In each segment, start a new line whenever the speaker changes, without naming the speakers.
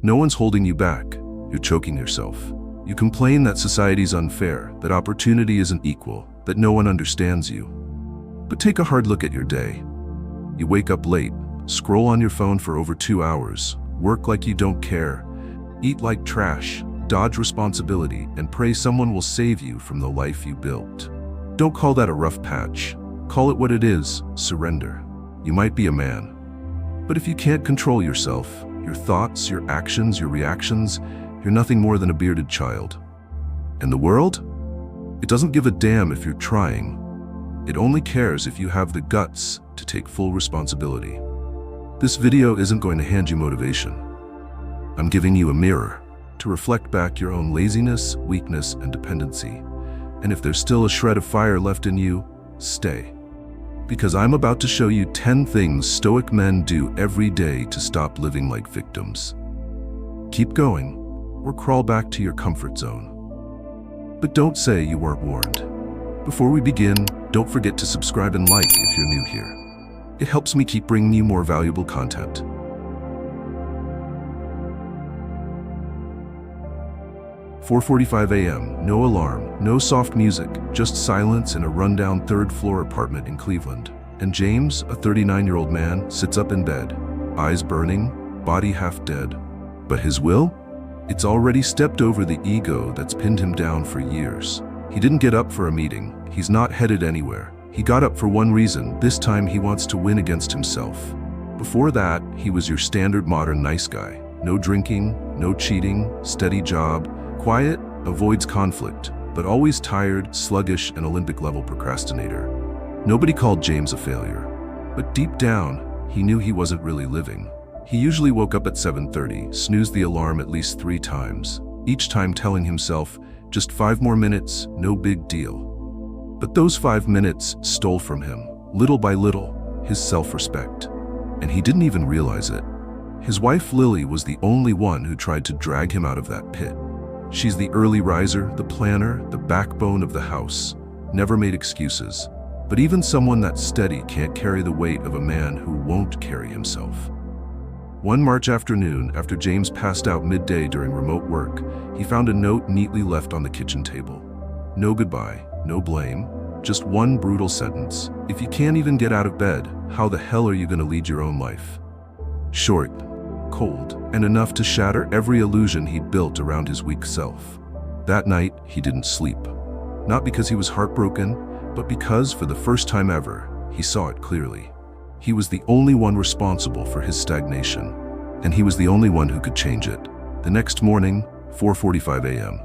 No one's holding you back. You're choking yourself. You complain that society's unfair, that opportunity isn't equal, that no one understands you. But take a hard look at your day. You wake up late, scroll on your phone for over 2 hours, work like you don't care, eat like trash, dodge responsibility, and pray someone will save you from the life you built. Don't call that a rough patch. Call it what it is, surrender. You might be a man, but if you can't control yourself, your thoughts, your actions, your reactions, you're nothing more than a bearded child. And the world? It doesn't give a damn if you're trying. It only cares if you have the guts to take full responsibility. This video isn't going to hand you motivation. I'm giving you a mirror to reflect back your own laziness, weakness, and dependency. And if there's still a shred of fire left in you, stay. Because I'm about to show you 10 things Stoic men do every day to stop living like victims. Keep going, or crawl back to your comfort zone. But don't say you weren't warned. Before we begin, don't forget to subscribe and like if you're new here. It helps me keep bringing you more valuable content. 4:45 a.m., no alarm, no soft music, just silence in a rundown third-floor apartment in Cleveland. And James, a 39-year-old man, sits up in bed, eyes burning, body half dead. But his will? It's already stepped over the ego that's pinned him down for years. He didn't get up for a meeting. He's not headed anywhere. He got up for one reason. This time he wants to win against himself. Before that, he was your standard modern nice guy. No drinking, no cheating, steady job, quiet, avoids conflict, but always tired, sluggish, and Olympic-level procrastinator. Nobody called James a failure. But deep down, he knew he wasn't really living. He usually woke up at 7:30, snoozed the alarm at least 3 times, each time telling himself, just 5 more minutes, no big deal. But those 5 minutes stole from him, little by little, his self-respect. And he didn't even realize it. His wife Lily was the only one who tried to drag him out of that pit. She's the early riser, the planner, the backbone of the house, never made excuses. But even someone that steady can't carry the weight of a man who won't carry himself. One March afternoon, after James passed out midday during remote work, he found a note neatly left on the kitchen table. No goodbye, no blame, just one brutal sentence. If you can't even get out of bed, how the hell are you going to lead your own life? Short, cold, and enough to shatter every illusion he'd built around his weak self. That night, he didn't sleep. Not because he was heartbroken, but because, for the first time ever, he saw it clearly. He was the only one responsible for his stagnation, and he was the only one who could change it. The next morning, 4:45 a.m.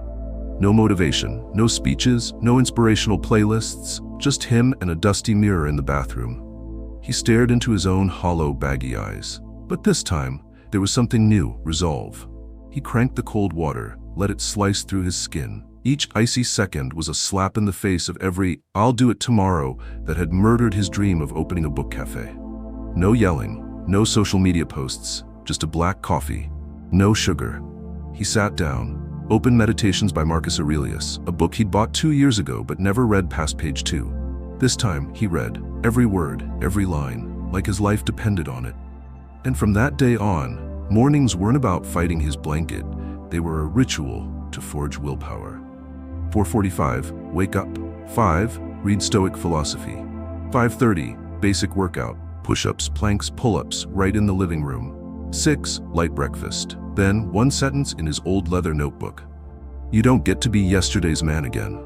No motivation, no speeches, no inspirational playlists, just him and a dusty mirror in the bathroom. He stared into his own hollow, baggy eyes. But this time, there was something new, resolve. He cranked the cold water, let it slice through his skin. Each icy second was a slap in the face of every "I'll do it tomorrow" that had murdered his dream of opening a book cafe. No yelling, no social media posts, just a black coffee, no sugar. He sat down, opened Meditations by Marcus Aurelius, a book he'd bought 2 years ago but never read past page 2. This time, he read every word, every line, like his life depended on it. And from that day on, mornings weren't about fighting his blanket, they were a ritual to forge willpower. 4:45, wake up. 5, read Stoic philosophy. 5:30, basic workout, push-ups, planks, pull-ups, right in the living room. 6, light breakfast. Then, one sentence in his old leather notebook. You don't get to be yesterday's man again.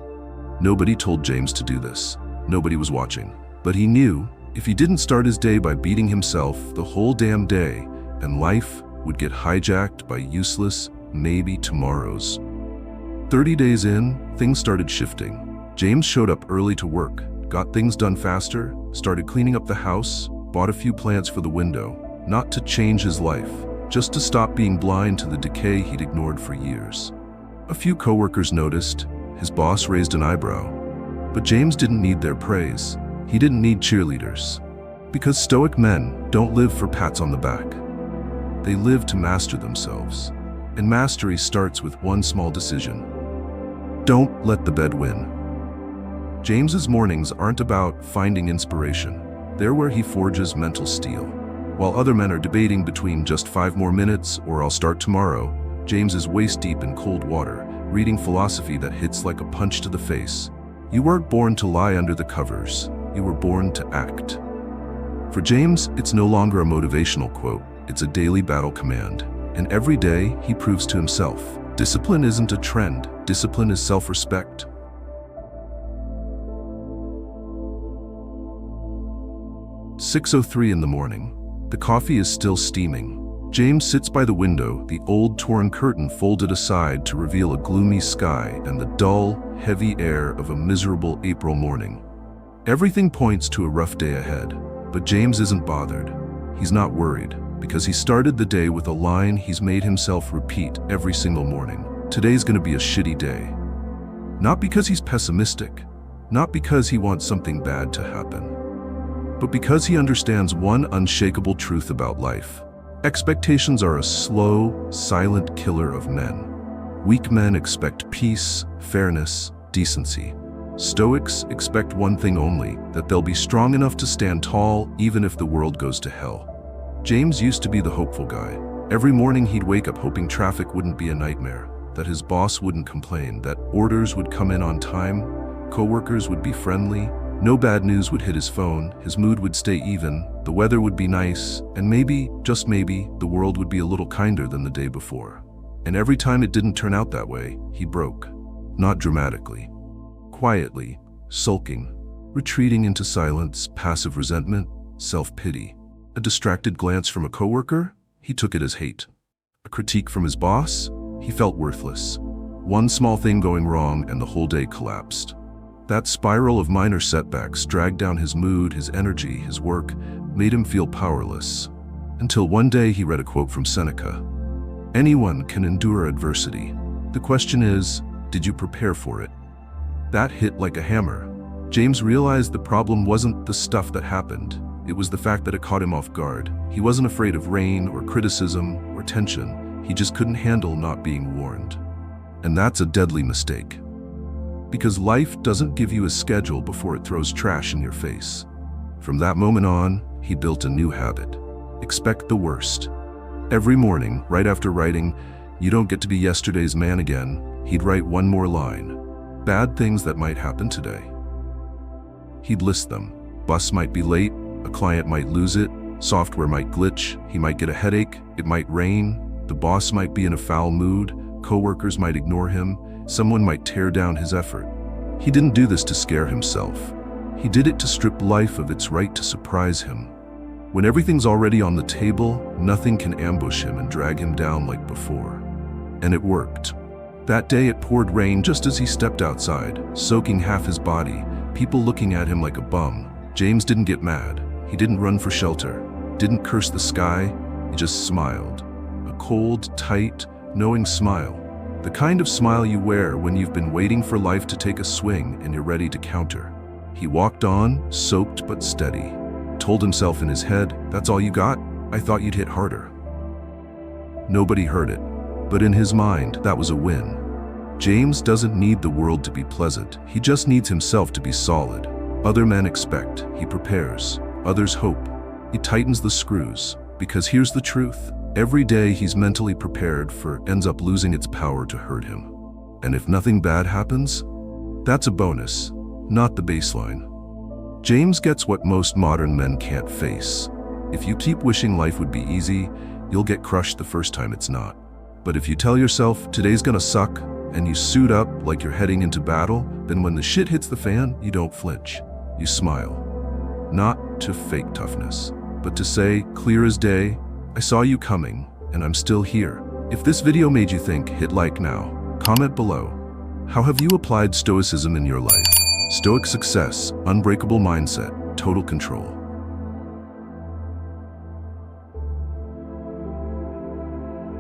Nobody told James to do this. Nobody was watching. But he knew, if he didn't start his day by beating himself the whole damn day, and life would get hijacked by useless, maybe tomorrows. 30 days in, things started shifting. James showed up early to work, got things done faster, started cleaning up the house, bought a few plants for the window, not to change his life, just to stop being blind to the decay he'd ignored for years. A few coworkers noticed, his boss raised an eyebrow. But James didn't need their praise. He didn't need cheerleaders. Because Stoic men don't live for pats on the back. They live to master themselves. And mastery starts with one small decision. Don't let the bed win. James's mornings aren't about finding inspiration. They're where he forges mental steel. While other men are debating between just 5 more minutes or I'll start tomorrow, James is waist-deep in cold water, reading philosophy that hits like a punch to the face. You weren't born to lie under the covers. You were born to act. For James, it's no longer a motivational quote. It's a daily battle command. And every day, he proves to himself, discipline isn't a trend. Discipline is self-respect. 6:03 in the morning. The coffee is still steaming. James sits by the window, the old torn curtain folded aside to reveal a gloomy sky and the dull, heavy air of a miserable April morning. Everything points to a rough day ahead, but James isn't bothered. He's not worried, because he started the day with a line he's made himself repeat every single morning. Today's gonna be a shitty day. Not because he's pessimistic, not because he wants something bad to happen, but because he understands one unshakable truth about life. Expectations are a slow, silent killer of men. Weak men expect peace, fairness, decency. Stoics expect one thing only, that they'll be strong enough to stand tall even if the world goes to hell. James used to be the hopeful guy. Every morning he'd wake up hoping traffic wouldn't be a nightmare, that his boss wouldn't complain, that orders would come in on time, coworkers would be friendly, no bad news would hit his phone, his mood would stay even, the weather would be nice, and maybe, just maybe, the world would be a little kinder than the day before. And every time it didn't turn out that way, he broke. Not dramatically. Quietly, sulking, retreating into silence, passive resentment, self-pity. A distracted glance from a coworker, he took it as hate. A critique from his boss, he felt worthless. One small thing going wrong and the whole day collapsed. That spiral of minor setbacks dragged down his mood, his energy, his work, made him feel powerless. Until one day he read a quote from Seneca. Anyone can endure adversity. The question is, did you prepare for it? That hit like a hammer. James realized the problem wasn't the stuff that happened. It was the fact that it caught him off guard. He wasn't afraid of rain or criticism or tension. He just couldn't handle not being warned. And that's a deadly mistake. Because life doesn't give you a schedule before it throws trash in your face. From that moment on, he built a new habit. Expect the worst. Every morning, right after writing, "You don't get to be yesterday's man again," he'd write one more line. Bad things that might happen today. He'd list them. Bus might be late, a client might lose it, software might glitch, he might get a headache, it might rain, the boss might be in a foul mood, coworkers might ignore him, someone might tear down his effort. He didn't do this to scare himself. He did it to strip life of its right to surprise him. When everything's already on the table, nothing can ambush him and drag him down like before. And it worked. That day it poured rain just as he stepped outside, soaking half his body, people looking at him like a bum. James didn't get mad. He didn't run for shelter, didn't curse the sky, he just smiled. A cold, tight, knowing smile. The kind of smile you wear when you've been waiting for life to take a swing and you're ready to counter. He walked on, soaked but steady. Told himself in his head, "That's all you got? I thought you'd hit harder." Nobody heard it, but in his mind, that was a win. James doesn't need the world to be pleasant. He just needs himself to be solid. Other men expect, he prepares. Others hope. He tightens the screws. Because here's the truth. Every day he's mentally prepared for ends up losing its power to hurt him. And if nothing bad happens, that's a bonus, not the baseline. James gets what most modern men can't face. If you keep wishing life would be easy, you'll get crushed the first time it's not. But if you tell yourself today's gonna suck, and you suit up like you're heading into battle, then when the shit hits the fan, you don't flinch. You smile. Not to fake toughness, but to say, clear as day, I saw you coming, and I'm still here. If this video made you think, hit like now. Comment below. How have you applied Stoicism in your life? Stoic success, unbreakable mindset, total control.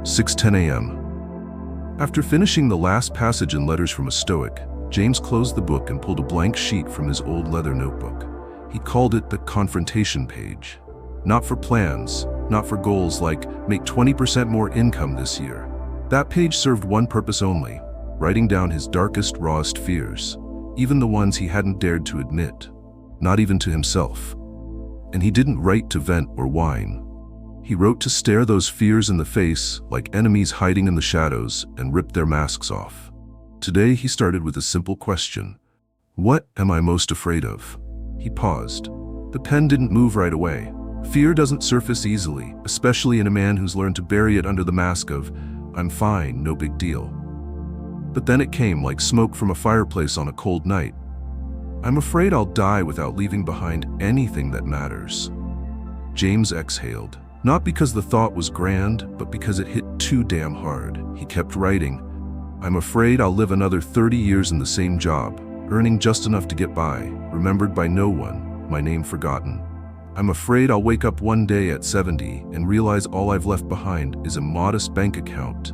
6:10 a.m. After finishing the last passage in Letters from a Stoic, James closed the book and pulled a blank sheet from his old leather notebook. He called it the confrontation page. Not for plans, not for goals like make 20% more income this year. That page served one purpose only, writing down his darkest, rawest fears, even the ones he hadn't dared to admit, not even to himself. And he didn't write to vent or whine. He wrote to stare those fears in the face like enemies hiding in the shadows and rip their masks off. Today he started with a simple question. What am I most afraid of? He paused. The pen didn't move right away. Fear doesn't surface easily, especially in a man who's learned to bury it under the mask of, I'm fine, no big deal. But then it came like smoke from a fireplace on a cold night. I'm afraid I'll die without leaving behind anything that matters. James exhaled, not because the thought was grand, but because it hit too damn hard. He kept writing, I'm afraid I'll live another 30 years in the same job, earning just enough to get by, remembered by no one, my name forgotten. I'm afraid I'll wake up one day at 70 and realize all I've left behind is a modest bank account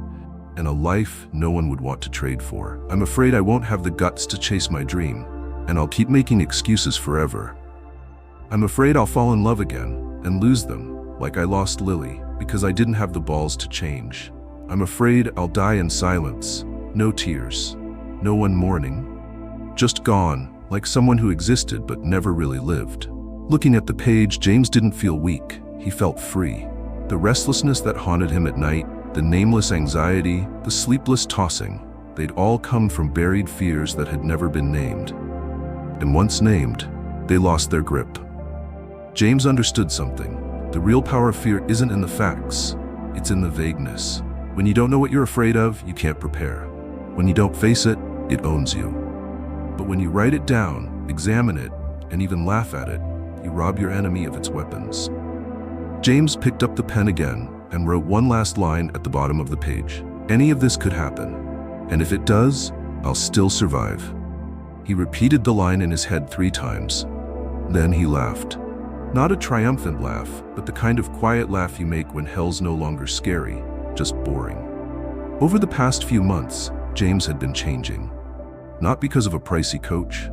and a life no one would want to trade for. I'm afraid I won't have the guts to chase my dream, and I'll keep making excuses forever. I'm afraid I'll fall in love again and lose them, like I lost Lily, because I didn't have the balls to change. I'm afraid I'll die in silence, no tears, no one mourning, just gone, like someone who existed but never really lived. Looking at the page, James didn't feel weak, he felt free. The restlessness that haunted him at night, the nameless anxiety, the sleepless tossing, they'd all come from buried fears that had never been named. And once named, they lost their grip. James understood something. The real power of fear isn't in the facts, it's in the vagueness. When you don't know what you're afraid of, you can't prepare. When you don't face it, it owns you. But when you write it down, examine it, and even laugh at it, you rob your enemy of its weapons. James picked up the pen again and wrote one last line at the bottom of the page. Any of this could happen, and if it does, I'll still survive. He repeated the line in his head 3 times. Then he laughed. Not a triumphant laugh, but the kind of quiet laugh you make when hell's no longer scary, just boring. Over the past few months, James had been changing. Not because of a pricey coach,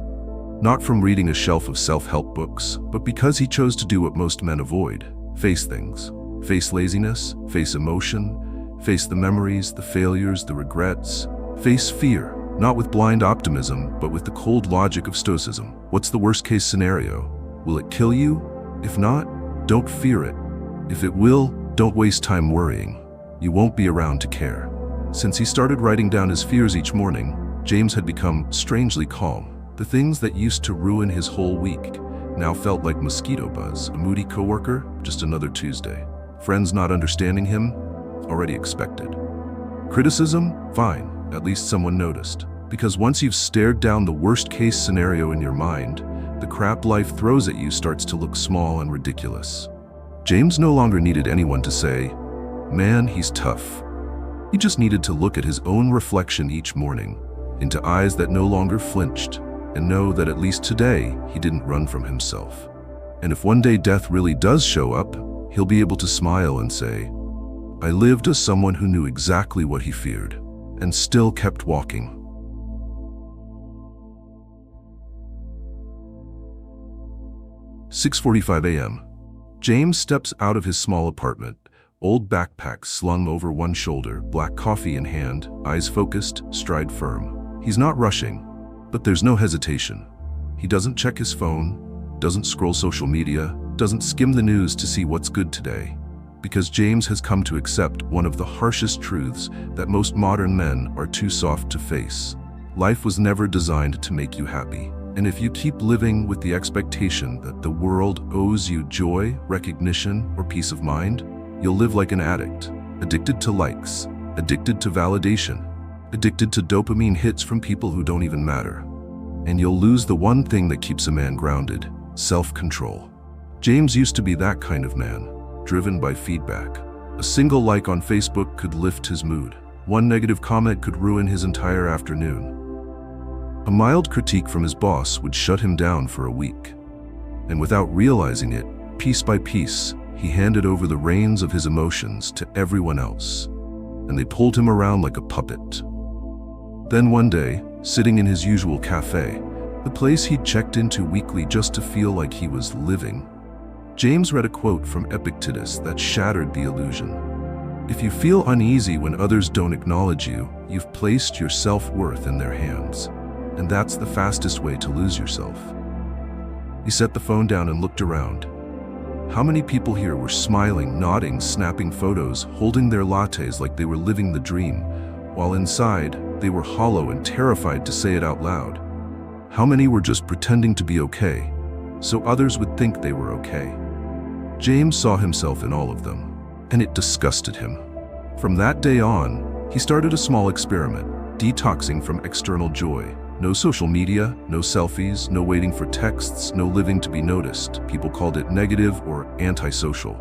not from reading a shelf of self-help books, but because he chose to do what most men avoid, face things. Face laziness, face emotion, face the memories, the failures, the regrets. Face fear, not with blind optimism, but with the cold logic of Stoicism. What's the worst-case scenario? Will it kill you? If not, don't fear it. If it will, don't waste time worrying. You won't be around to care. Since he started writing down his fears each morning, James had become strangely calm. The things that used to ruin his whole week now felt like mosquito buzz. A moody coworker, just another Tuesday. Friends not understanding him, already expected. Criticism? Fine, at least someone noticed. Because once you've stared down the worst-case scenario in your mind, the crap life throws at you starts to look small and ridiculous. James no longer needed anyone to say, man, he's tough. He just needed to look at his own reflection each morning, into eyes that no longer flinched, and know that at least today he didn't run from himself. And if one day death really does show up, he'll be able to smile and say, I lived as someone who knew exactly what he feared, and still kept walking. "6:45 a.m. James steps out of his small apartment, old backpack slung over one shoulder, black coffee in hand, eyes focused, stride firm. He's not rushing, but there's no hesitation. He doesn't check his phone, doesn't scroll social media, doesn't skim the news to see what's good today. Because James has come to accept one of the harshest truths that most modern men are too soft to face. Life was never designed to make you happy. And if you keep living with the expectation that the world owes you joy, recognition, or peace of mind, you'll live like an addict, addicted to likes, addicted to validation, addicted to dopamine hits from people who don't even matter. And you'll lose the one thing that keeps a man grounded, self-control. James used to be that kind of man, driven by feedback. A single like on Facebook could lift his mood. One negative comment could ruin his entire afternoon. A mild critique from his boss would shut him down for a week. And without realizing it, piece by piece, he handed over the reins of his emotions to everyone else. And they pulled him around like a puppet. Then one day, sitting in his usual cafe, the place he'd checked into weekly just to feel like he was living, James read a quote from Epictetus that shattered the illusion. If you feel uneasy when others don't acknowledge you, you've placed your self-worth in their hands. And that's the fastest way to lose yourself. He set the phone down and looked around. How many people here were smiling, nodding, snapping photos, holding their lattes like they were living the dream, while inside, they were hollow and terrified to say it out loud? How many were just pretending to be okay, so others would think they were okay? James saw himself in all of them, and it disgusted him. From that day on, he started a small experiment, detoxing from external joy. No social media, no selfies, no waiting for texts, no living to be noticed. People called it negative or antisocial.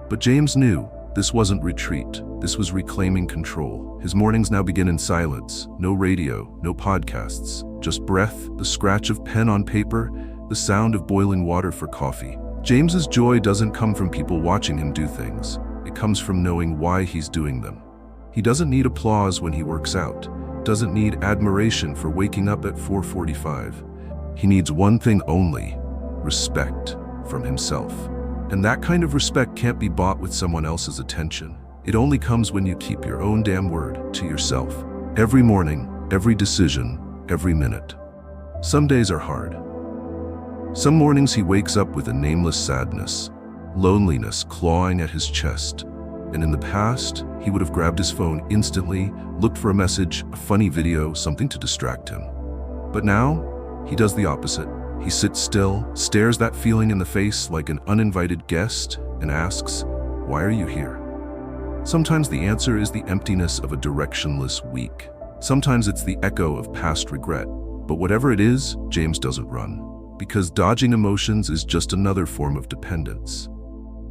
But James knew this wasn't retreat. This was reclaiming control. His mornings now begin in silence. No radio, no podcasts. Just breath, the scratch of pen on paper, the sound of boiling water for coffee. James's joy doesn't come from people watching him do things. It comes from knowing why he's doing them. He doesn't need applause when he works out. Doesn't need admiration for waking up at 4:45. He needs one thing only: respect from himself. And that kind of respect can't be bought with someone else's attention. It only comes when you keep your own damn word to yourself. Every morning, every decision, every minute. Some days are hard. Some mornings he wakes up with a nameless sadness, loneliness clawing at his chest. And in the past, he would have grabbed his phone instantly, looked for a message, a funny video, something to distract him. But now, he does the opposite. He sits still, stares that feeling in the face like an uninvited guest, and asks, "Why are you here?" Sometimes the answer is the emptiness of a directionless week. Sometimes it's the echo of past regret. But whatever it is, James doesn't run. Because dodging emotions is just another form of dependence.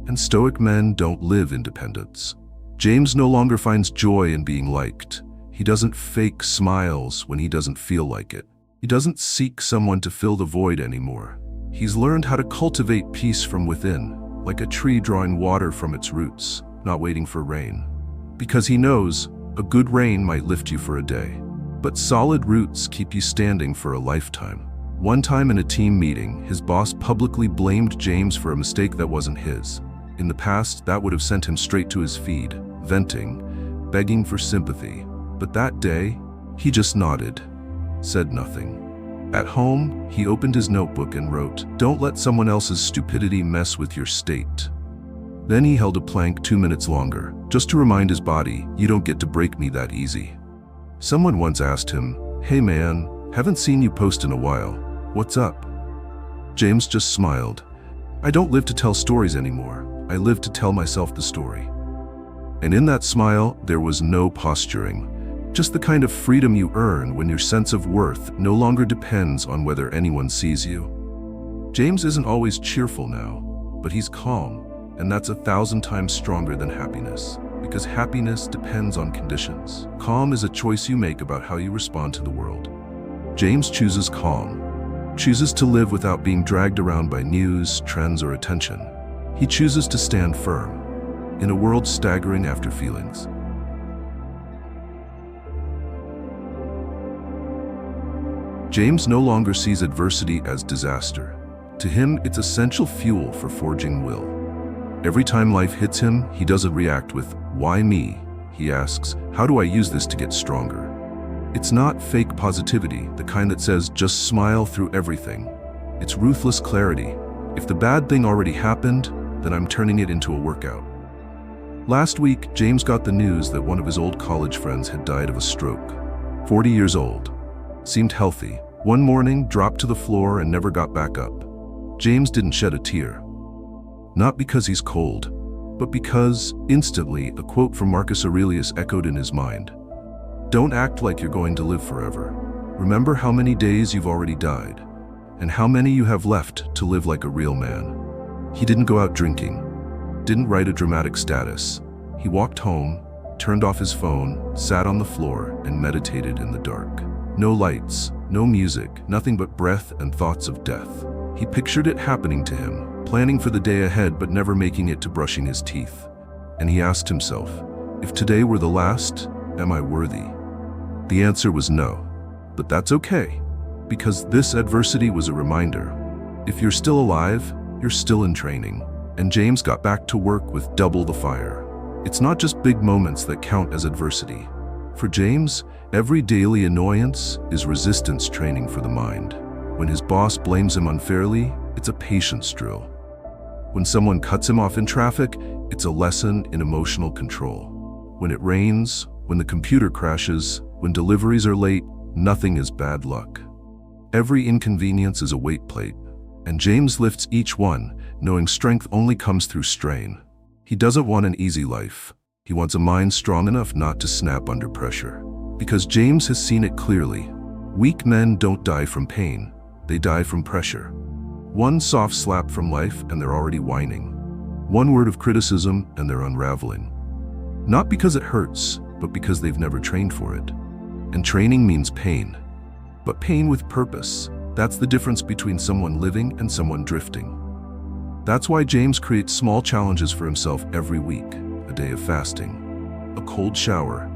And Stoic men don't live in dependence. James no longer finds joy in being liked. He doesn't fake smiles when he doesn't feel like it. He doesn't seek someone to fill the void anymore. He's learned how to cultivate peace from within, like a tree drawing water from its roots, not waiting for rain. Because he knows a good rain might lift you for a day, but solid roots keep you standing for a lifetime. One time in a team meeting, his boss publicly blamed James for a mistake that wasn't his. In the past, that would have sent him straight to his feed, venting, begging for sympathy. But that day, he just nodded, said nothing. At home, he opened his notebook and wrote, "Don't let someone else's stupidity mess with your state." Then he held a plank 2 minutes longer, just to remind his body, "You don't get to break me that easy." Someone once asked him, "Hey man, haven't seen you post in a while. What's up?" James just smiled. "I don't live to tell stories anymore. I live to tell myself the story." And in that smile, there was no posturing. Just the kind of freedom you earn when your sense of worth no longer depends on whether anyone sees you. James isn't always cheerful now, but he's calm, and that's 1,000 times stronger than happiness, because happiness depends on conditions. Calm is a choice you make about how you respond to the world. James chooses calm, chooses to live without being dragged around by news, trends, or attention. He chooses to stand firm in a world staggering after feelings. James no longer sees adversity as disaster. To him, it's essential fuel for forging will. Every time life hits him, he doesn't react with, "Why me?" He asks, "How do I use this to get stronger?" It's not fake positivity, the kind that says, "Just smile through everything." It's ruthless clarity. If the bad thing already happened, then I'm turning it into a workout. Last week, James got the news that one of his old college friends had died of a stroke. 40 years old. Seemed healthy. One morning, dropped to the floor and never got back up. James didn't shed a tear. Not because he's cold, but because, instantly, a quote from Marcus Aurelius echoed in his mind. "Don't act like you're going to live forever. Remember how many days you've already died, and how many you have left to live like a real man." He didn't go out drinking, didn't write a dramatic status. He walked home, turned off his phone, sat on the floor, and meditated in the dark. No lights, no music, nothing but breath and thoughts of death. He pictured it happening to him, planning for the day ahead but never making it to brushing his teeth. And he asked himself, if today were the last, am I worthy? The answer was no. But that's okay, because this adversity was a reminder. If you're still alive, you're still in training. And James got back to work with double the fire. It's not just big moments that count as adversity. For James, every daily annoyance is resistance training for the mind. When his boss blames him unfairly, it's a patience drill. When someone cuts him off in traffic, it's a lesson in emotional control. When it rains, when the computer crashes, when deliveries are late, nothing is bad luck. Every inconvenience is a weight plate, and James lifts each one, knowing strength only comes through strain. He doesn't want an easy life. He wants a mind strong enough not to snap under pressure. Because James has seen it clearly. Weak men don't die from pain, they die from pressure. One soft slap from life and they're already whining. One word of criticism and they're unraveling. Not because it hurts, but because they've never trained for it. And training means pain. But pain with purpose. That's the difference between someone living and someone drifting. That's why James creates small challenges for himself every week. A day of fasting, a cold shower,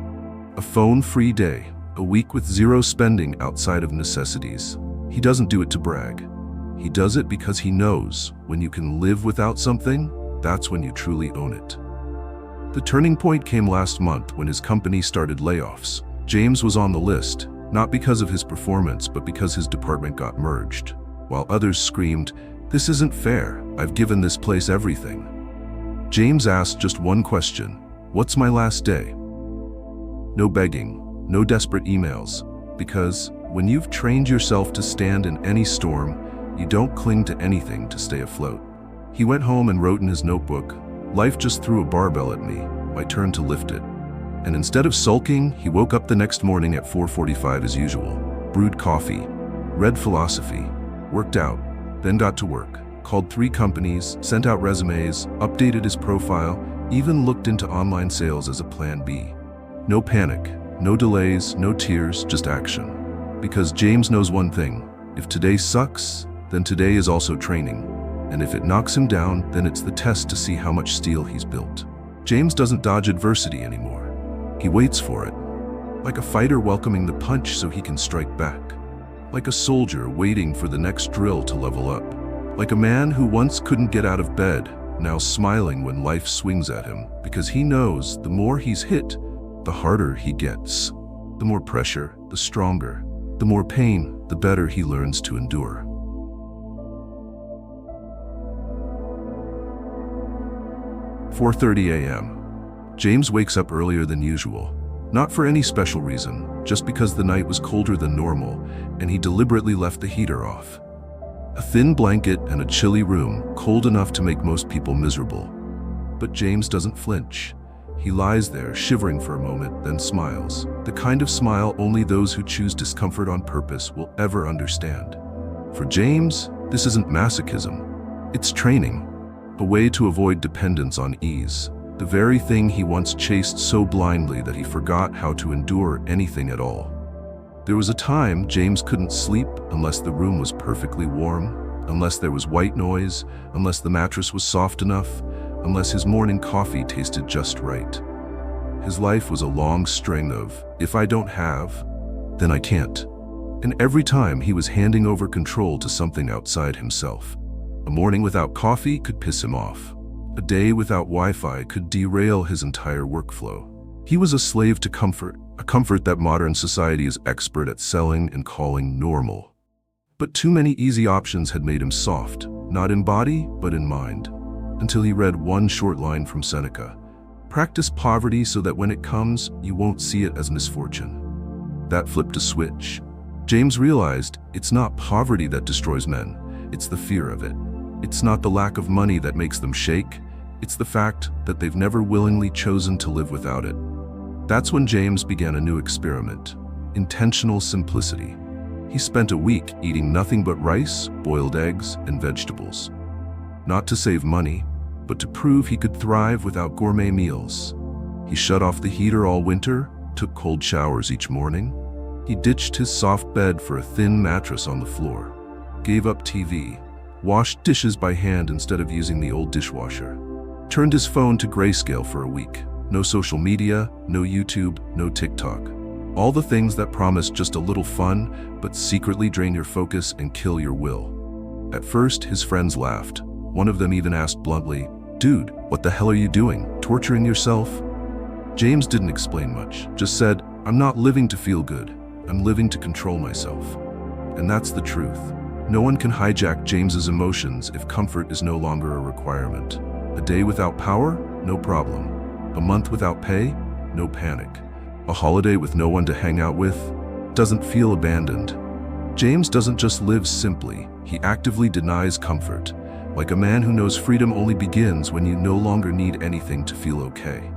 a phone-free day, a week with zero spending outside of necessities. He doesn't do it to brag. He does it because he knows when you can live without something, that's when you truly own it. The turning point came last month when his company started layoffs. James was on the list, not because of his performance, but because his department got merged. While others screamed, "This isn't fair, I've given this place everything." James asked just one question: "What's my last day?" No begging, no desperate emails, because when you've trained yourself to stand in any storm, you don't cling to anything to stay afloat. He went home and wrote in his notebook, "Life just threw a barbell at me, my turn to lift it." And instead of sulking, he woke up the next morning at 4:45 as usual, brewed coffee, read philosophy, worked out, then got to work, called 3 companies, sent out resumes, updated his profile, even looked into online sales as a plan B. No panic, no delays, no tears, just action. Because James knows one thing: if today sucks, then today is also training. And if it knocks him down, then it's the test to see how much steel he's built. James doesn't dodge adversity anymore. He waits for it, like a fighter welcoming the punch so he can strike back. Like a soldier waiting for the next drill to level up. Like a man who once couldn't get out of bed, now smiling when life swings at him, because he knows the more he's hit, the harder he gets. The more pressure, the stronger. The more pain, the better he learns to endure. "4:30 a.m. James wakes up earlier than usual. Not for any special reason, just because the night was colder than normal, and he deliberately left the heater off. A thin blanket and a chilly room, cold enough to make most people miserable. But James doesn't flinch. He lies there, shivering for a moment, then smiles. The kind of smile only those who choose discomfort on purpose will ever understand. For James, this isn't masochism. It's training. A way to avoid dependence on ease. The very thing he once chased so blindly that he forgot how to endure anything at all. There was a time James couldn't sleep unless the room was perfectly warm, unless there was white noise, unless the mattress was soft enough, unless his morning coffee tasted just right. His life was a long string of, if I don't have, then I can't. And every time he was handing over control to something outside himself. A morning without coffee could piss him off. A day without Wi-Fi could derail his entire workflow. He was a slave to comfort, a comfort that modern society is expert at selling and calling normal. But too many easy options had made him soft, not in body, but in mind. Until he read one short line from Seneca: "Practice poverty so that when it comes, you won't see it as misfortune." That flipped a switch. James realized it's not poverty that destroys men, it's the fear of it. It's not the lack of money that makes them shake, it's the fact that they've never willingly chosen to live without it. That's when James began a new experiment: intentional simplicity. He spent a week eating nothing but rice, boiled eggs, and vegetables. Not to save money, but to prove he could thrive without gourmet meals. He shut off the heater all winter, took cold showers each morning. He ditched his soft bed for a thin mattress on the floor, gave up TV, washed dishes by hand instead of using the old dishwasher, turned his phone to grayscale for a week. No social media, no YouTube, no TikTok. All the things that promise just a little fun, but secretly drain your focus and kill your will. At first, his friends laughed. One of them even asked bluntly, "Dude, what the hell are you doing? Torturing yourself?" James didn't explain much, just said, "I'm not living to feel good. I'm living to control myself." And that's the truth. No one can hijack James's emotions if comfort is no longer a requirement. A day without power? No problem. A month without pay? No panic. A holiday with no one to hang out with? Doesn't feel abandoned. James doesn't just live simply, he actively denies comfort, like a man who knows freedom only begins when you no longer need anything to feel okay.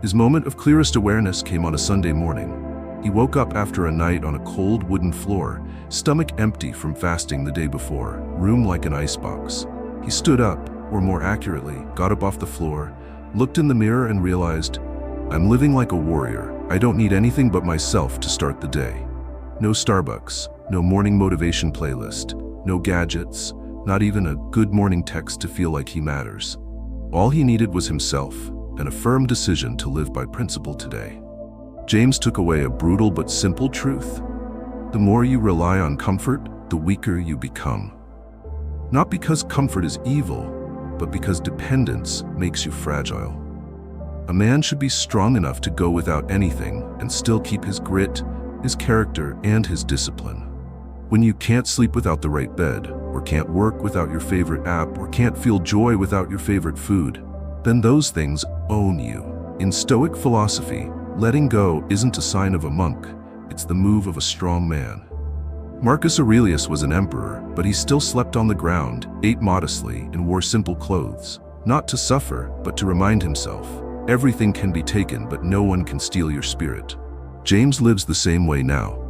His moment of clearest awareness came on a Sunday morning. He woke up after a night on a cold wooden floor, stomach empty from fasting the day before, room like an icebox. He stood up, or more accurately, got up off the floor, looked in the mirror and realized, I'm living like a warrior. I don't need anything but myself to start the day. No Starbucks, no morning motivation playlist, no gadgets, not even a good morning text to feel like he matters. All he needed was himself, and a firm decision to live by principle today. James took away a brutal but simple truth. The more you rely on comfort, the weaker you become. Not because comfort is evil, but because dependence makes you fragile. A man should be strong enough to go without anything and still keep his grit, his character, and his discipline. When you can't sleep without the right bed, or can't work without your favorite app, or can't feel joy without your favorite food, then those things own you. In Stoic philosophy, letting go isn't a sign of a monk, it's the move of a strong man. Marcus Aurelius was an emperor, but he still slept on the ground, ate modestly, and wore simple clothes. Not to suffer, but to remind himself, everything can be taken, but no one can steal your spirit. James lives the same way now.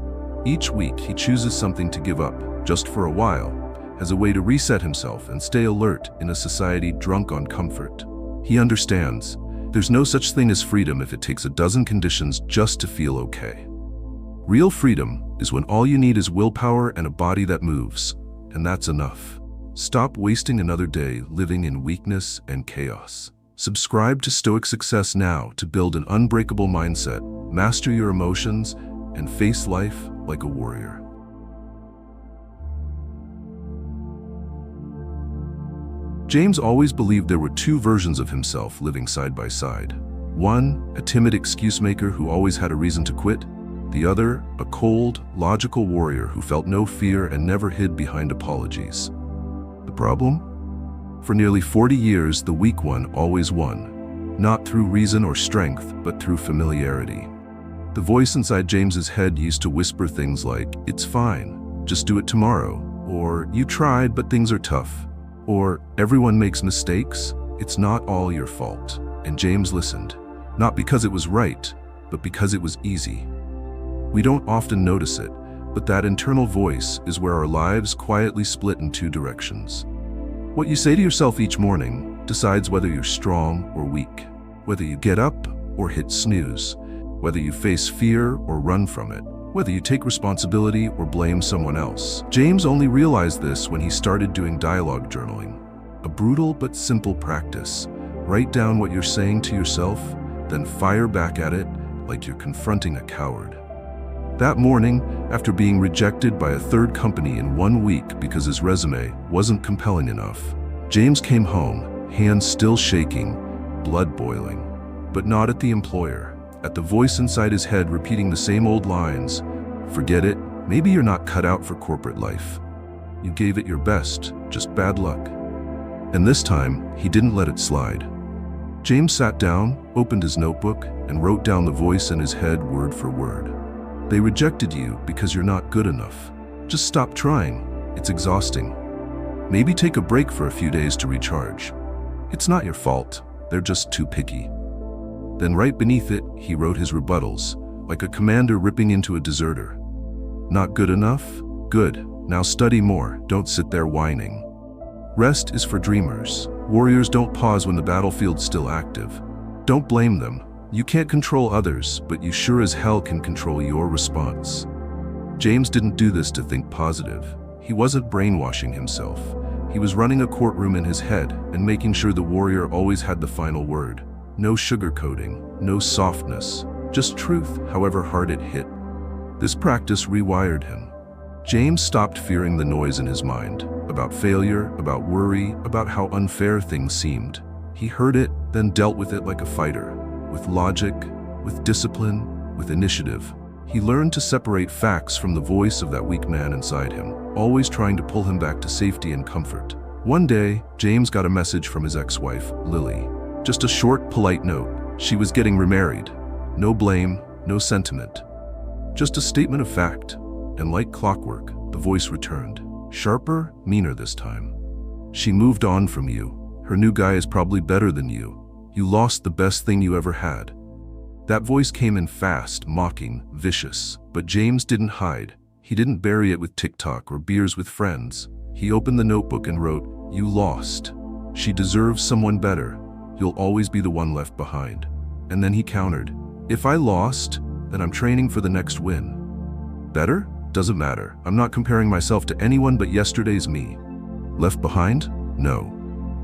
Each week, he chooses something to give up, just for a while, as a way to reset himself and stay alert in a society drunk on comfort. He understands, there's no such thing as freedom if it takes a dozen conditions just to feel okay. Real freedom is when all you need is willpower and a body that moves, and that's enough. Stop wasting another day living in weakness and chaos. Subscribe to Stoic Success now to build an unbreakable mindset, master your emotions, and face life like a warrior. James always believed there were two versions of himself living side by side. One, a timid excuse maker who always had a reason to quit. The other, a cold, logical warrior who felt no fear and never hid behind apologies. The problem? For nearly 40 years, the weak one always won, not through reason or strength, but through familiarity. The voice inside James's head used to whisper things like, "It's fine, just do it tomorrow," or "You tried, but things are tough," or "Everyone makes mistakes, it's not all your fault." And James listened, not because it was right, but because it was easy. We don't often notice it, but that internal voice is where our lives quietly split in two directions. What you say to yourself each morning decides whether you're strong or weak, whether you get up or hit snooze, whether you face fear or run from it, whether you take responsibility or blame someone else. James only realized this when he started doing dialogue journaling, a brutal but simple practice. Write down what you're saying to yourself, then fire back at it like you're confronting a coward. That morning, after being rejected by a third company in 1 week because his resume wasn't compelling enough, James came home, hands still shaking, blood boiling, but not at the employer, at the voice inside his head repeating the same old lines. "Forget it, maybe you're not cut out for corporate life. You gave it your best, just bad luck." And this time, he didn't let it slide. James sat down, opened his notebook, and wrote down the voice in his head word for word. "They rejected you because you're not good enough. Just stop trying. It's exhausting. Maybe take a break for a few days to recharge. It's not your fault. They're just too picky." Then right beneath it, he wrote his rebuttals, like a commander ripping into a deserter. "Not good enough? Good. Now study more. Don't sit there whining. Rest is for dreamers. Warriors don't pause when the battlefield's still active. Don't blame them. You can't control others, but you sure as hell can control your response." James didn't do this to think positive. He wasn't brainwashing himself. He was running a courtroom in his head and making sure the warrior always had the final word. No sugarcoating, no softness, just truth, however hard it hit. This practice rewired him. James stopped fearing the noise in his mind, about failure, about worry, about how unfair things seemed. He heard it, then dealt with it like a fighter. With logic, with discipline, with initiative. He learned to separate facts from the voice of that weak man inside him, always trying to pull him back to safety and comfort. One day, James got a message from his ex-wife, Lily. Just a short, polite note. She was getting remarried. No blame, no sentiment. Just a statement of fact. And like clockwork, the voice returned. Sharper, meaner this time. She moved on from you. Her new guy is probably better than you. You lost the best thing you ever had. That voice came in fast, mocking, vicious. But James didn't hide. He didn't bury it with TikTok or beers with friends. He opened the notebook and wrote, "You lost. She deserves someone better. You'll always be the one left behind." And then he countered, "If I lost, then I'm training for the next win." Better? Doesn't matter. I'm not comparing myself to anyone but yesterday's me. Left behind? No.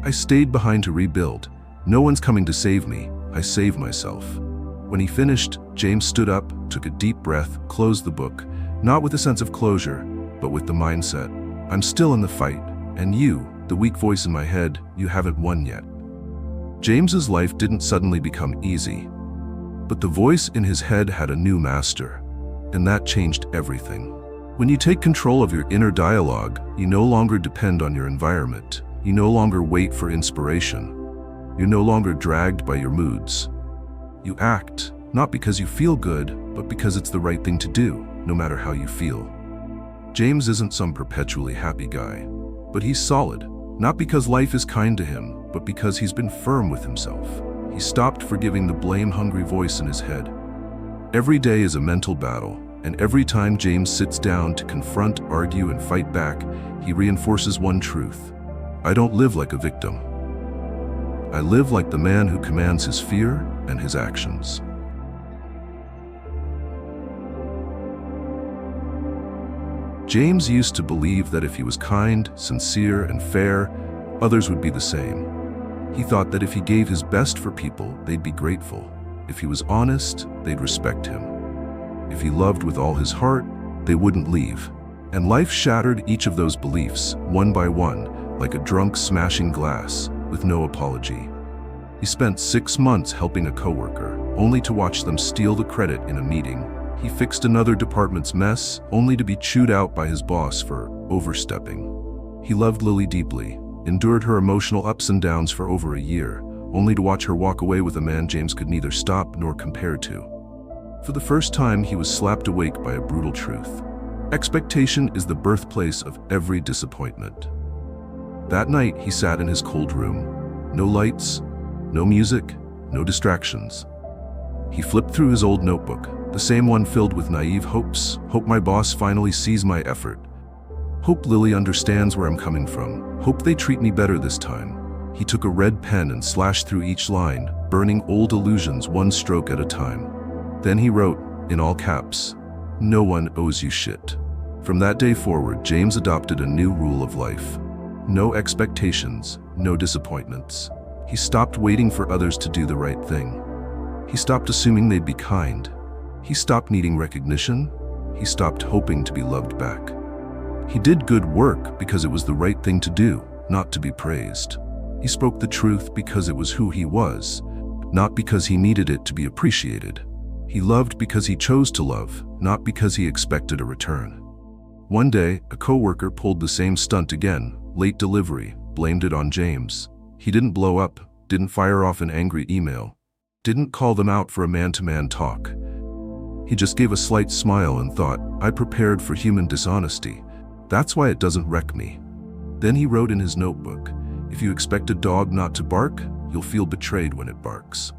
I stayed behind to rebuild. No one's coming to save me. I save myself. When he finished, James stood up, took a deep breath, closed the book, not with a sense of closure, but with the mindset, I'm still in the fight, and you, the weak voice in my head, you haven't won yet. James's life didn't suddenly become easy, but the voice in his head had a new master, and that changed everything. When you take control of your inner dialogue, you no longer depend on your environment. You no longer wait for inspiration. You're no longer dragged by your moods. You act, not because you feel good, but because it's the right thing to do, no matter how you feel. James isn't some perpetually happy guy, but he's solid, not because life is kind to him, but because he's been firm with himself. He stopped forgiving the blame-hungry voice in his head. Every day is a mental battle, and every time James sits down to confront, argue, and fight back, he reinforces one truth. I don't live like a victim. I live like the man who commands his fear and his actions. James used to believe that if he was kind, sincere, and fair, others would be the same. He thought that if he gave his best for people, they'd be grateful. If he was honest, they'd respect him. If he loved with all his heart, they wouldn't leave. And life shattered each of those beliefs, one by one, like a drunk smashing glass, with no apology. He spent 6 months helping a coworker, only to watch them steal the credit in a meeting. He fixed another department's mess, only to be chewed out by his boss for overstepping. He loved Lily deeply, endured her emotional ups and downs for over a year, only to watch her walk away with a man James could neither stop nor compare to. For the first time, he was slapped awake by a brutal truth. Expectation is the birthplace of every disappointment. That night, he sat in his cold room. No lights, no music, no distractions. He flipped through his old notebook, the same one filled with naive hopes. Hope my boss finally sees my effort. Hope Lily understands where I'm coming from. Hope they treat me better this time. He took a red pen and slashed through each line, burning old illusions one stroke at a time. Then he wrote, in all caps, "No one owes you shit." From that day forward, James adopted a new rule of life. No expectations, no disappointments. He stopped waiting for others to do the right thing. He stopped assuming they'd be kind. He stopped needing recognition. He stopped hoping to be loved back. He did good work because it was the right thing to do, not to be praised. He spoke the truth because it was who he was, not because he needed it to be appreciated. He loved because he chose to love, not because he expected a return. One day, a coworker pulled the same stunt again, late delivery, blamed it on James. He didn't blow up, didn't fire off an angry email, didn't call them out for a man-to-man talk. He just gave a slight smile and thought, I prepared for human dishonesty. That's why it doesn't wreck me. Then he wrote in his notebook, if you expect a dog not to bark, you'll feel betrayed when it barks.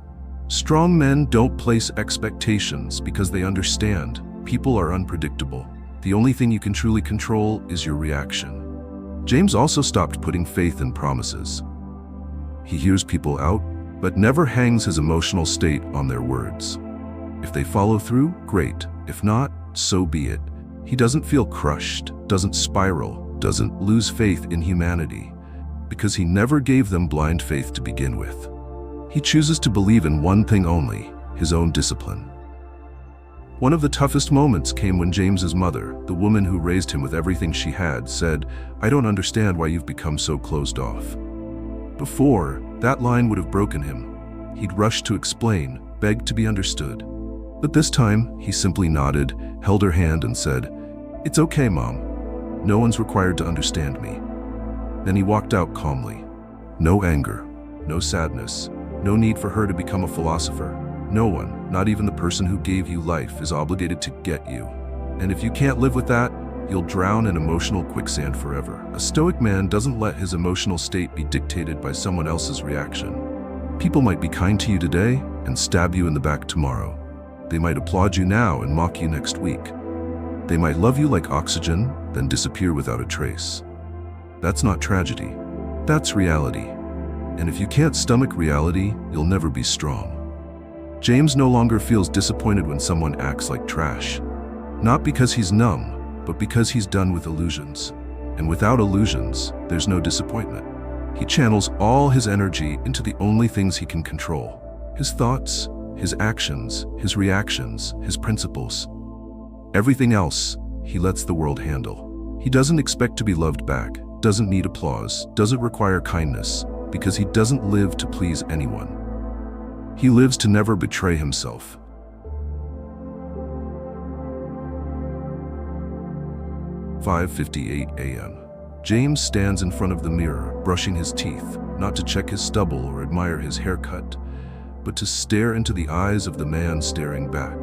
Strong men don't place expectations because they understand people are unpredictable. The only thing you can truly control is your reaction. James also stopped putting faith in promises. He hears people out, but never hangs his emotional state on their words. If they follow through, great. If not, so be it. He doesn't feel crushed, doesn't spiral, doesn't lose faith in humanity, because he never gave them blind faith to begin with. He chooses to believe in one thing only, his own discipline. One of the toughest moments came when James's mother, the woman who raised him with everything she had, said, I don't understand why you've become so closed off. Before, that line would have broken him. He'd rushed to explain, begged to be understood. But this time, he simply nodded, held her hand and said, "It's okay, Mom. No one's required to understand me." Then he walked out calmly. No anger, no sadness, no need for her to become a philosopher. No one, not even the person who gave you life, is obligated to get you. And if you can't live with that, you'll drown in emotional quicksand forever. A Stoic man doesn't let his emotional state be dictated by someone else's reaction. People might be kind to you today and stab you in the back tomorrow. They might applaud you now and mock you next week. They might love you like oxygen, then disappear without a trace. That's not tragedy. That's reality. And if you can't stomach reality, you'll never be strong. James no longer feels disappointed when someone acts like trash. Not because he's numb, but because he's done with illusions. And without illusions, there's no disappointment. He channels all his energy into the only things he can control: his thoughts, his actions, his reactions, his principles. Everything else, he lets the world handle. He doesn't expect to be loved back, doesn't need applause, doesn't require kindness, because he doesn't live to please anyone. He lives to never betray himself. "5:58 a.m. James stands in front of the mirror, brushing his teeth, not to check his stubble or admire his haircut, but to stare into the eyes of the man staring back.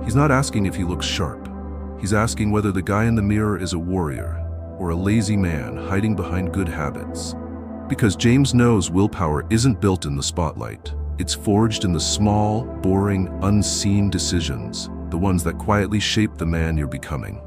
He's not asking if he looks sharp. He's asking whether the guy in the mirror is a warrior or a lazy man hiding behind good habits. Because James knows willpower isn't built in the spotlight. It's forged in the small, boring, unseen decisions, the ones that quietly shape the man you're becoming.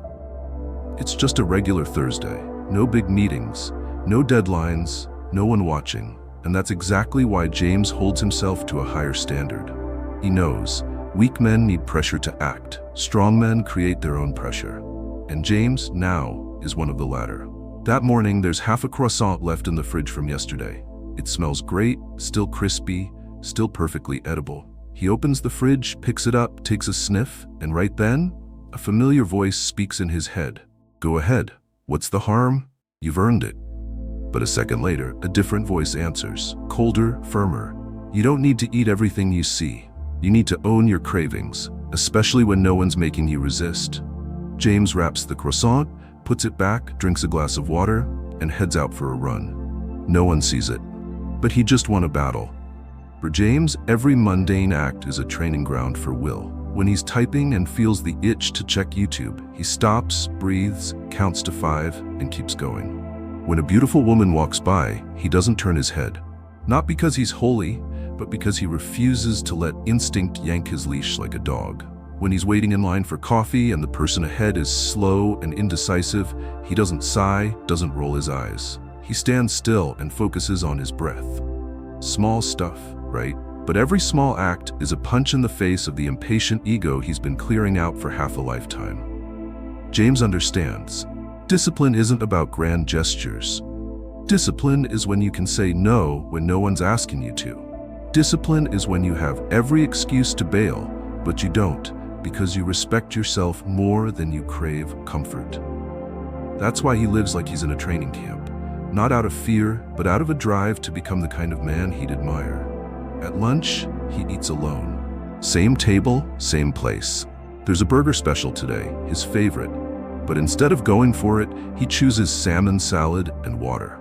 It's just a regular Thursday. No big meetings, no deadlines, no one watching. And that's exactly why James holds himself to a higher standard. He knows weak men need pressure to act. Strong men create their own pressure. And James, now, is one of the latter. That morning, there's half a croissant left in the fridge from yesterday. It smells great, still crispy, still perfectly edible. He opens the fridge, picks it up, takes a sniff, and right then, a familiar voice speaks in his head. "Go ahead. What's the harm? You've earned it." But a second later, a different voice answers, colder, firmer. "You don't need to eat everything you see. You need to own your cravings, especially when no one's making you resist." James wraps the croissant, puts it back, drinks a glass of water, and heads out for a run. No one sees it, but he just won a battle. For James, every mundane act is a training ground for will. When he's typing and feels the itch to check YouTube, he stops, breathes, counts to 5, and keeps going. When a beautiful woman walks by, he doesn't turn his head. Not because he's holy, but because he refuses to let instinct yank his leash like a dog. When he's waiting in line for coffee and the person ahead is slow and indecisive, he doesn't sigh, doesn't roll his eyes. He stands still and focuses on his breath. Small stuff, right? But every small act is a punch in the face of the impatient ego he's been clearing out for half a lifetime. James understands. Discipline isn't about grand gestures. Discipline is when you can say no when no one's asking you to. Discipline is when you have every excuse to bail, but you don't, because you respect yourself more than you crave comfort. That's why he lives like he's in a training camp, not out of fear, but out of a drive to become the kind of man he'd admire. At lunch, he eats alone. Same table, same place. There's a burger special today, his favorite, but instead of going for it, he chooses salmon salad and water.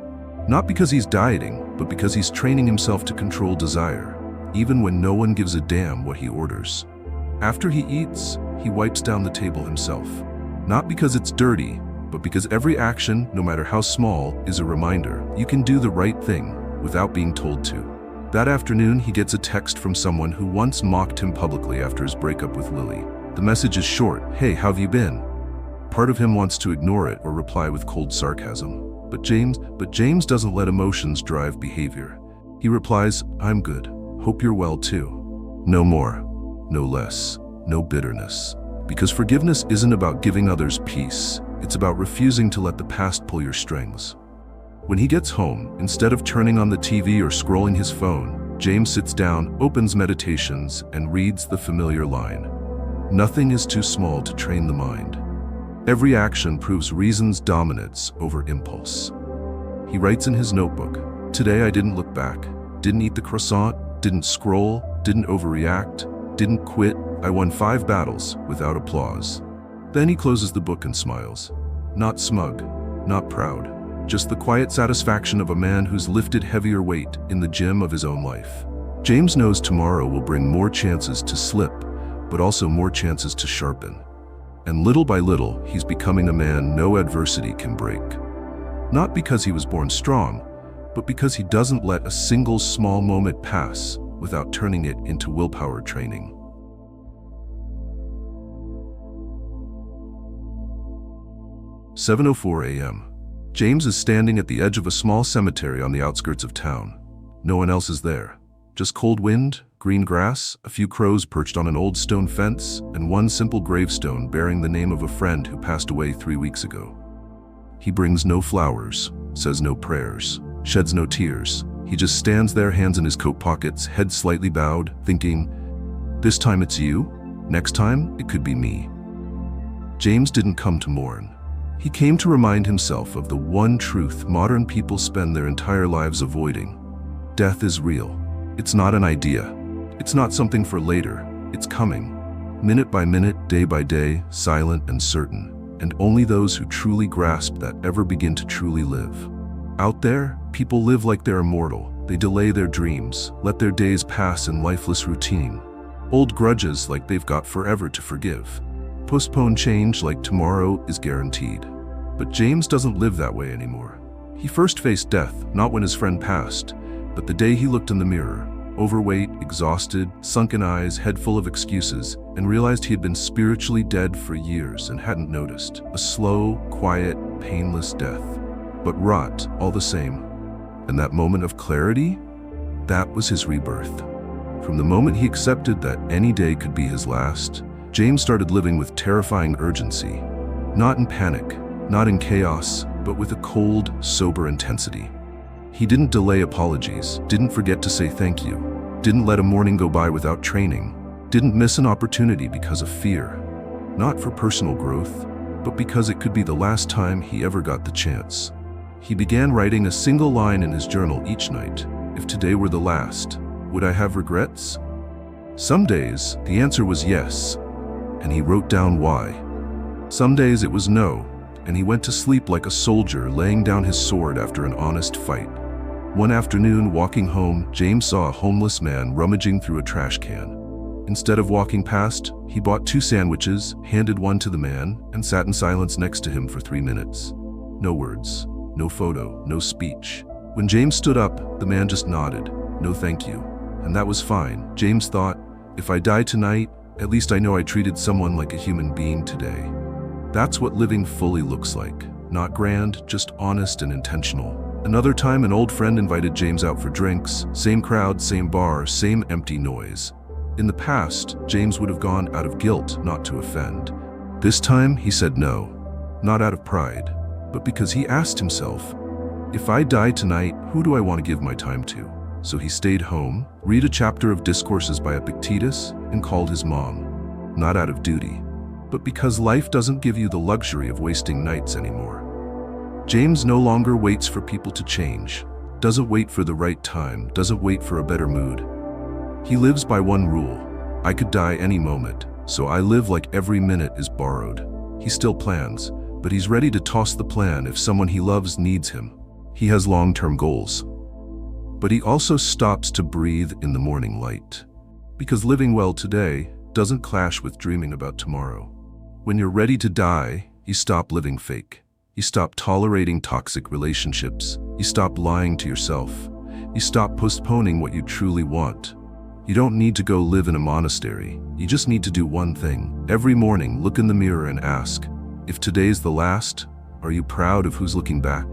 Not because he's dieting, but because he's training himself to control desire, even when no one gives a damn what he orders. After he eats, he wipes down the table himself. Not because it's dirty, but because every action, no matter how small, is a reminder you can do the right thing without being told to. That afternoon, he gets a text from someone who once mocked him publicly after his breakup with Lily. The message is short, "Hey, how have you been?" Part of him wants to ignore it or reply with cold sarcasm. But James doesn't let emotions drive behavior. He replies, "I'm good. Hope you're well too." No more. No less, no bitterness. Because forgiveness isn't about giving others peace, it's about refusing to let the past pull your strings. When he gets home, instead of turning on the TV or scrolling his phone, James sits down, opens Meditations, and reads the familiar line. Nothing is too small to train the mind. Every action proves reason's dominance over impulse. He writes in his notebook, "Today I didn't look back, didn't eat the croissant, didn't scroll, didn't overreact, didn't quit, I won 5 battles without applause. Then he closes the book and smiles. Not smug, not proud, just the quiet satisfaction of a man who's lifted heavier weight in the gym of his own life. James knows tomorrow will bring more chances to slip, but also more chances to sharpen. And little by little, he's becoming a man no adversity can break. Not because he was born strong, but because he doesn't let a single small moment pass without turning it into willpower training. 7:04 a.m. James is standing at the edge of a small cemetery on the outskirts of town. No one else is there. Just cold wind, green grass, a few crows perched on an old stone fence, and one simple gravestone bearing the name of a friend who passed away 3 weeks ago. He brings no flowers, says no prayers, sheds no tears. He just stands there, hands in his coat pockets, head slightly bowed, thinking, this time it's you, next time it could be me. James didn't come to mourn. He came to remind himself of the one truth modern people spend their entire lives avoiding. Death is real. It's not an idea. It's not something for later. It's coming. Minute by minute, day by day, silent and certain. And only those who truly grasp that ever begin to truly live. Out there, people live like they're immortal. They delay their dreams, let their days pass in lifeless routine. Hold grudges like they've got forever to forgive. Postpone change like tomorrow is guaranteed. But James doesn't live that way anymore. He first faced death, not when his friend passed, but the day he looked in the mirror, overweight, exhausted, sunken eyes, head full of excuses, and realized he had been spiritually dead for years and hadn't noticed. A slow, quiet, painless death, but wrought all the same. And that moment of clarity, that was his rebirth. From the moment he accepted that any day could be his last, James started living with terrifying urgency. Not in panic, not in chaos, but with a cold, sober intensity. He didn't delay apologies, didn't forget to say thank you, didn't let a morning go by without training, didn't miss an opportunity because of fear. Not for personal growth, but because it could be the last time he ever got the chance. He began writing a single line in his journal each night. If today were the last, would I have regrets? Some days, the answer was yes, and he wrote down why. Some days it was no, and he went to sleep like a soldier laying down his sword after an honest fight. One afternoon, walking home, James saw a homeless man rummaging through a trash can. Instead of walking past, he bought 2 sandwiches, handed one to the man, and sat in silence next to him for 3 minutes. No words, no photo, no speech. When James stood up, the man just nodded. No thank you. And that was fine. James thought, if I die tonight, at least I know I treated someone like a human being today. That's what living fully looks like. Not grand, just honest and intentional. Another time, an old friend invited James out for drinks. Same crowd, same bar, same empty noise. In the past, James would have gone out of guilt, not to offend. This time, he said no. Not out of pride, but because he asked himself, if I die tonight, who do I want to give my time to? So he stayed home, read a chapter of Discourses by Epictetus, and called his mom. Not out of duty, but because life doesn't give you the luxury of wasting nights anymore. James no longer waits for people to change, doesn't wait for the right time, doesn't wait for a better mood. He lives by one rule: I could die any moment, so I live like every minute is borrowed. He still plans, but he's ready to toss the plan if someone he loves needs him. He has long-term goals. But he also stops to breathe in the morning light. Because living well today doesn't clash with dreaming about tomorrow. When you're ready to die, you stop living fake. You stop tolerating toxic relationships. You stop lying to yourself. You stop postponing what you truly want. You don't need to go live in a monastery. You just need to do one thing. Every morning, look in the mirror and ask, if today's the last, are you proud of who's looking back?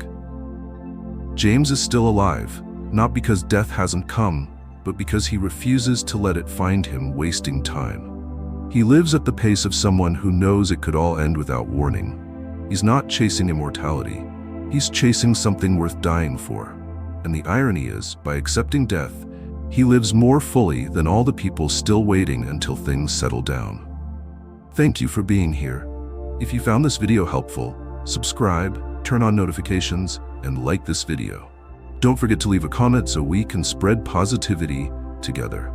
James is still alive. Not because death hasn't come, but because he refuses to let it find him wasting time. He lives at the pace of someone who knows it could all end without warning. He's not chasing immortality. He's chasing something worth dying for. And the irony is, by accepting death, he lives more fully than all the people still waiting until things settle down. Thank you for being here. If you found this video helpful, subscribe, turn on notifications, and like this video. Don't forget to leave a comment so we can spread positivity together.